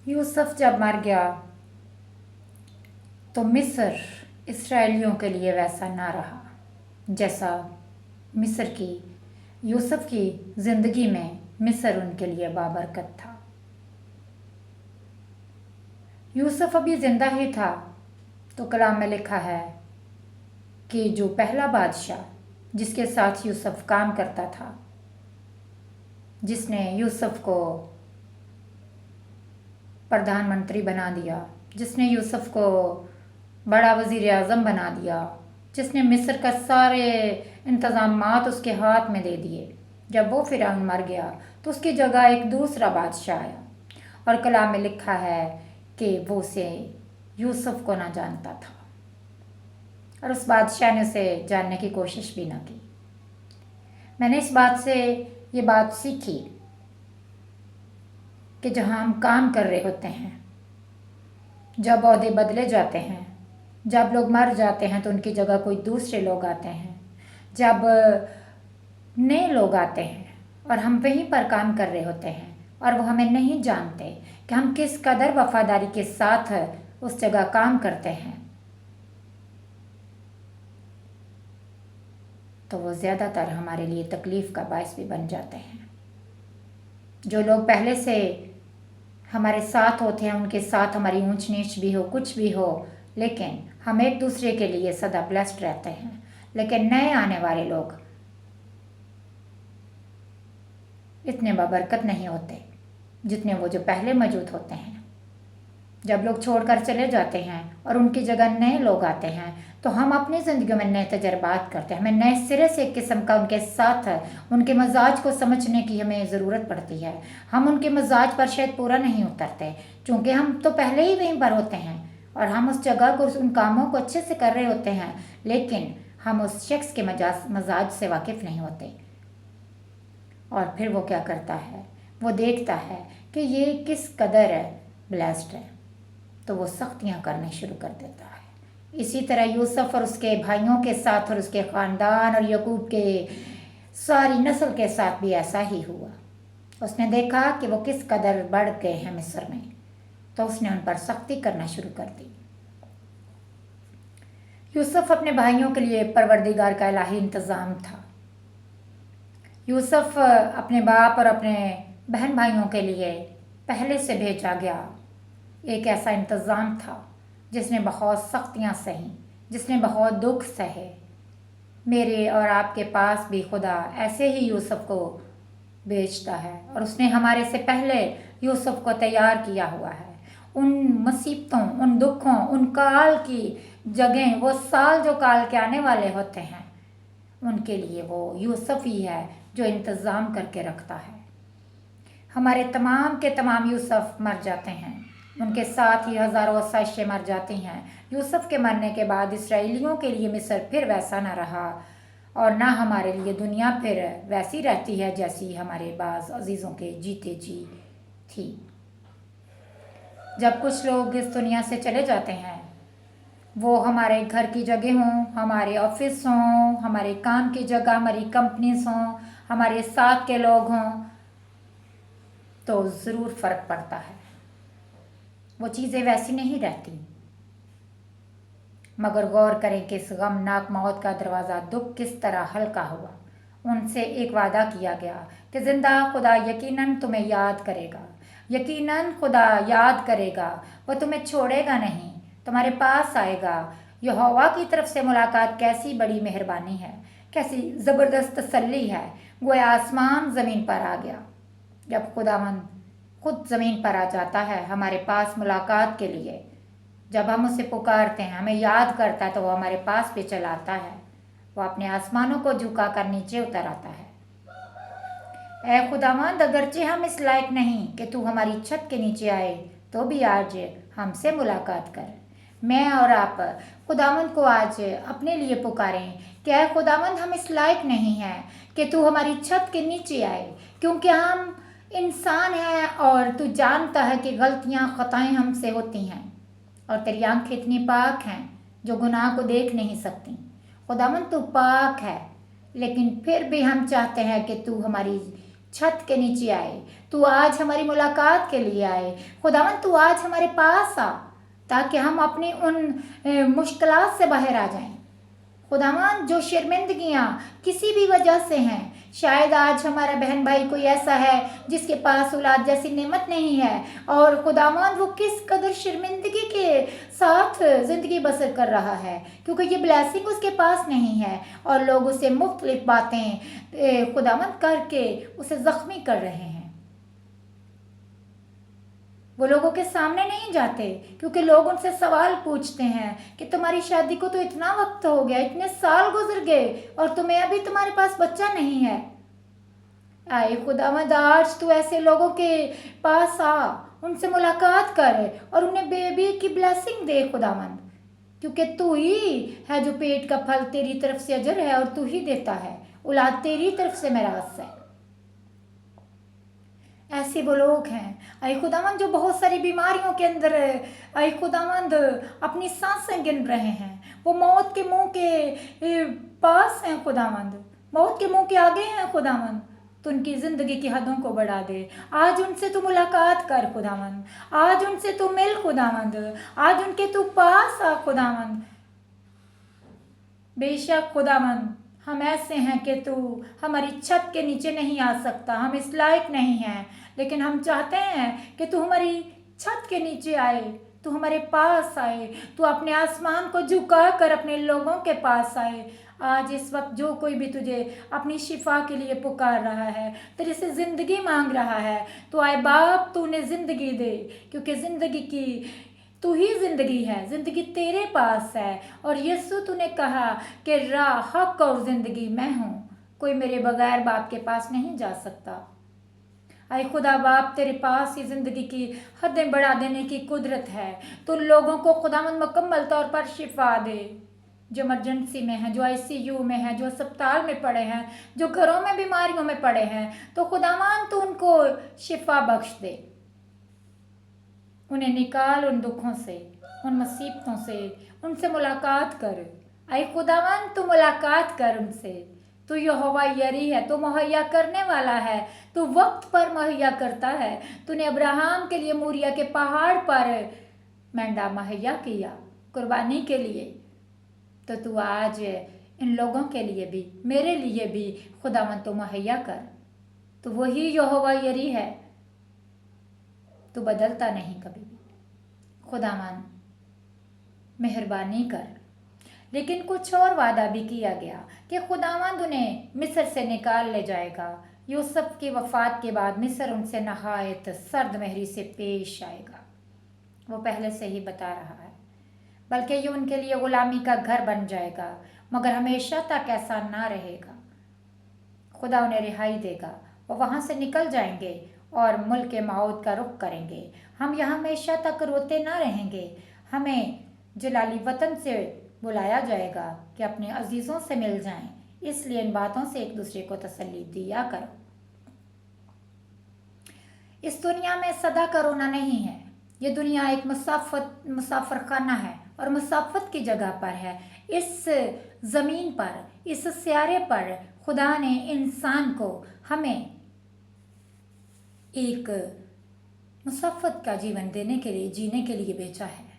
यूसुफ जब मर गया तो मिस्र इसराइलियों के लिए वैसा ना रहा जैसा मिस्र की यूसुफ की ज़िंदगी में मिस्र उनके लिए बाबरकत था। यूसुफ अभी ज़िंदा ही था तो कलाम में लिखा है कि जो पहला बादशाह जिसके साथ यूसुफ काम करता था, जिसने यूसुफ को प्रधानमंत्री बना दिया, जिसने यूसुफ को बड़ा वज़ीर आज़म बना दिया, जिसने मिस्र का सारे इंतज़ामात उसके हाथ में दे दिए, जब वो फ़िरौन मर गया तो उसकी जगह एक दूसरा बादशाह आया और कलाम में लिखा है कि वो उसे यूसुफ को ना जानता था और उस बादशाह ने उसे जानने की कोशिश भी ना की। मैंने इस बात से ये बात सीखी कि जहाँ हम काम कर रहे होते हैं, जब ओहदे बदले जाते हैं, जब लोग मर जाते हैं तो उनकी जगह कोई दूसरे लोग आते हैं, जब नए लोग आते हैं और हम वहीं पर काम कर रहे होते हैं और वो हमें नहीं जानते कि हम किस कदर वफादारी के साथ उस जगह काम करते हैं, तो वो ज़्यादातर हमारे लिए तकलीफ़ का बायस भी बन जाते हैं। जो लोग पहले से हमारे साथ होते हैं उनके साथ हमारी ऊंच नीच भी हो, कुछ भी हो, लेकिन हम एक दूसरे के लिए सदा ब्लेस्ड रहते हैं। लेकिन नए आने वाले लोग इतने बाबरकत नहीं होते जितने वो जो पहले मौजूद होते हैं। जब लोग छोड़कर चले जाते हैं और उनकी जगह नए लोग आते हैं तो हम अपनी ज़िंदगी में नए तजर्बात करते हैं। हमें नए सिरे से एक किस्म का उनके साथ उनके मजाज को समझने की हमें ज़रूरत पड़ती है। हम उनके मजाज पर शायद पूरा नहीं उतरते क्योंकि हम तो पहले ही वहीं पर होते हैं और हम उस जगह को, उन कामों को अच्छे से कर रहे होते हैं, लेकिन हम उस शख्स के मजाज से वाकिफ़ नहीं होते। और फिर वो क्या करता है, वो देखता है कि ये किस कदर ब्लेस्ड है तो वो सख्तियाँ करने शुरू कर देता है। इसी तरह यूसुफ और उसके भाइयों के साथ और उसके ख़ानदान और यकूब के सारी नस्ल के साथ भी ऐसा ही हुआ। उसने देखा कि वो किस कदर बढ़ गए हैं मिस्र में, तो उसने उन पर सख्ती करना शुरू कर दी। यूसुफ अपने भाइयों के लिए परवरदिगार का इलाही इंतज़ाम था। यूसुफ अपने बाप और अपने बहन भाइयों के लिए पहले से भेजा गया एक ऐसा इंतज़ाम था जिसने बहुत सख्तियाँ सही, जिसने बहुत दुख सहे। मेरे और आपके पास भी खुदा ऐसे ही यूसुफ को भेजता है और उसने हमारे से पहले यूसुफ को तैयार किया हुआ है। उन मुसीबतों, उन दुखों, उन काल की जगह, वो साल जो काल के आने वाले होते हैं, उनके लिए वो यूसुफ ही है जो इंतज़ाम करके रखता है। हमारे तमाम के तमाम यूसुफ मर जाते हैं, उनके साथ ही हज़ारों आसाइशें मर जाती हैं। यूसुफ के मरने के बाद इसराइलियों के लिए मिस्र फिर वैसा ना रहा और ना हमारे लिए दुनिया फिर वैसी रहती है जैसी हमारे बाज़ अजीज़ों के जीते जी थी। जब कुछ लोग इस दुनिया से चले जाते हैं, वो हमारे घर की जगह हों, हमारे ऑफिस हों, हमारे काम की जगह, हमारी कंपनीज हों, हमारे साथ के लोग हों, तो ज़रूर फ़र्क पड़ता है। वो चीज़ें वैसी नहीं रहती। मगर गौर करें कि इस गमनाक मौत का दरवाज़ा दुख किस तरह हल्का हुआ। उनसे एक वादा किया गया कि ज़िंदा खुदा यकीनन तुम्हें याद करेगा, यकीनन खुदा याद करेगा, वो तुम्हें छोड़ेगा नहीं, तुम्हारे पास आएगा। यहोवा की तरफ से मुलाकात कैसी बड़ी मेहरबानी है, कैसी ज़बरदस्त तसल्ली है। गोया आसमान ज़मीन पर आ गया। जब खुदावंद खुद ज़मीन पर आ जाता है हमारे पास मुलाकात के लिए, जब हम उसे पुकारते हैं, हमें याद करता है, तो वो हमारे पास भी चला आता है। वो अपने आसमानों को झुका कर नीचे उतर आता है। ऐ खुदावंद, अगरचे हम इस लायक नहीं कि तू हमारी छत के नीचे आए, तो भी आज हमसे मुलाकात कर। मैं और आप खुदावंद को आज अपने लिए पुकारें कि ऐ खुदावंद, हम इस लायक नहीं हैं कि तू हमारी छत के नीचे आए, क्योंकि हम इंसान हैं और तू जानता है कि गलतियाँ खताएं हमसे होती हैं और तेरी आंखें इतनी पाक हैं जो गुनाह को देख नहीं सकती। खुदावंद तू पाक है, लेकिन फिर भी हम चाहते हैं कि तू हमारी छत के नीचे आए, तू आज हमारी मुलाकात के लिए आए। खुदावन तू आज हमारे पास आ, ताकि हम अपनी उन मुश्किलात से बाहर आ जाएं। खुदावन जो शर्मिंदगियाँ किसी भी वजह से हैं, शायद आज हमारा बहन भाई कोई ऐसा है जिसके पास औलाद जैसी नेमत नहीं है, और खुदावन वो किस कदर शर्मिंदगी के साथ ज़िंदगी बसर कर रहा है, क्योंकि ये ब्लेसिंग उसके पास नहीं है और लोग उसे मुख्तलिफ बातें खुदावन करके उसे ज़ख्मी कर रहे हैं। वो लोगों के सामने नहीं जाते, क्योंकि लोग उनसे सवाल पूछते हैं कि तुम्हारी शादी को तो इतना वक्त हो गया, इतने साल गुजर गए और तुम्हें अभी तुम्हारे पास बच्चा नहीं है। आए खुदावंद आज तू ऐसे लोगों के पास आ, उनसे मुलाकात कर और उन्हें बेबी की ब्लेसिंग दे खुदावंद, क्योंकि तू ही है जो पेट का फल तेरी तरफ से अजर है और तू ही देता है, औलाद तेरी तरफ से मिरास है। ऐसे वो लोग हैं आई खुदावंद जो बहुत सारी बीमारियों के अंदर आई खुदावंद अपनी सांसें गिन रहे हैं, वो मौत के मुंह के पास हैं खुदावंद, मौत के मुंह के आगे हैं खुदावंद। तो उनकी ज़िंदगी की हदों को बढ़ा दे। आज उनसे तू मुलाकात कर खुदावंद, आज उनसे तू मिल खुदावंद, आज उनके तू पास आ खुदावंद। बेशक खुदावंद हम ऐसे हैं कि तू हमारी छत के नीचे नहीं आ सकता, हम इस लायक नहीं हैं, लेकिन हम चाहते हैं कि तू हमारी छत के नीचे आए, तू हमारे पास आए, तू अपने आसमान को झुका कर अपने लोगों के पास आए। आज इस वक्त जो कोई भी तुझे अपनी शिफा के लिए पुकार रहा है, तेरे से ज़िंदगी मांग रहा है, तो आए बाप तू उन्हें ज़िंदगी दे, क्योंकि ज़िंदगी की तू ही ज़िंदगी है, ज़िंदगी तेरे पास है। और यीशु तूने कहा कि राह हक और ज़िंदगी मैं हूँ, कोई मेरे बगैर बाप के पास नहीं जा सकता। आए खुदा बाप तेरे पास ही ज़िंदगी की हदें बढ़ा देने की कुदरत है, तो लोगों को खुदावंद मुकम्मल तौर पर शिफा दे, जो इमरजेंसी में है, जो आईसीयू में है, जो अस्पताल में पड़े हैं, जो घरों में बीमारियों में पड़े हैं, तो खुदावंद तू उनको शिफा बख्श दे, उन्हें निकाल उन दुखों से, उन मुसीबतों से, उनसे मुलाकात कर। आए खुदावंद तू मुलाकात कर उनसे, तू यहोवा यरी है, तू मुहैया करने वाला है, तू वक्त पर मुहैया करता है। तूने अब्राहम के लिए मूरिया के पहाड़ पर मेंढा मुहैया किया कुर्बानी के लिए, तो तू आज इन लोगों के लिए भी, मेरे लिए भी खुदावंद तू मुहैया कर। तो वही यहोवा यरी है, तू बदलता नहीं कभी भी। खुदावंद मेहरबानी कर। लेकिन कुछ और वादा भी किया गया कि खुदावंद उन्हें मिस्र से निकाल ले जाएगा। यूसुफ की वफ़ात के बाद मिस्र उनसे नहायत सर्द महरी से पेश आएगा, वो पहले से ही बता रहा है, बल्कि ये उनके लिए गुलामी का घर बन जाएगा, मगर हमेशा तक ऐसा ना रहेगा। खुदा उन्हें रिहाई देगा, वो वहाँ से निकल जाएंगे और मुल्क मौत का रुख करेंगे। हम यहाँ हमेशा तक रोते ना रहेंगे, हमें जलाली वतन से बुलाया जाएगा कि अपने अजीज़ों से मिल जाएं। इसलिए इन बातों से एक दूसरे को तसल्ली दिया करो। इस दुनिया में सदा का रोना नहीं है, ये दुनिया एक मुसाफर खाना है और मुसाफत की जगह पर है। इस ज़मीन पर, इस स्यारे पर खुदा ने इंसान को हमें एक मुसाफत का जीवन देने के लिए, जीने के लिए भेजा है,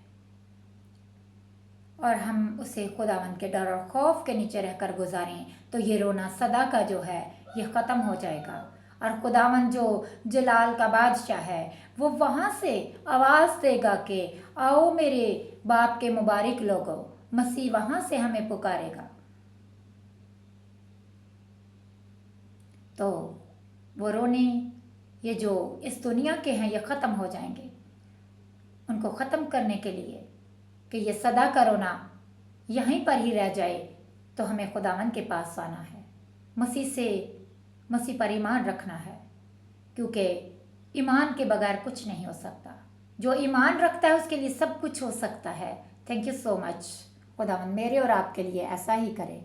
और हम उसे खुदावंद के डर और खौफ के नीचे रहकर गुजारें, तो ये रोना सदा का जो है ये ख़त्म हो जाएगा। और खुदावंद जो जलाल का बादशाह है, वो वहाँ से आवाज़ देगा कि आओ मेरे बाप के मुबारक लोगों, मसीह वहाँ से हमें पुकारेगा। तो वो रोने ये जो इस दुनिया के हैं ये ख़त्म हो जाएंगे। उनको ख़त्म करने के लिए कि ये सदा का रोना यहीं पर ही रह जाए, तो हमें खुदावंद के पास आना है, मसीह पर ईमान रखना है, क्योंकि ईमान के बगैर कुछ नहीं हो सकता। जो ईमान रखता है उसके लिए सब कुछ हो सकता है। Thank you so much. खुदावंद मेरे और आपके लिए ऐसा ही करे।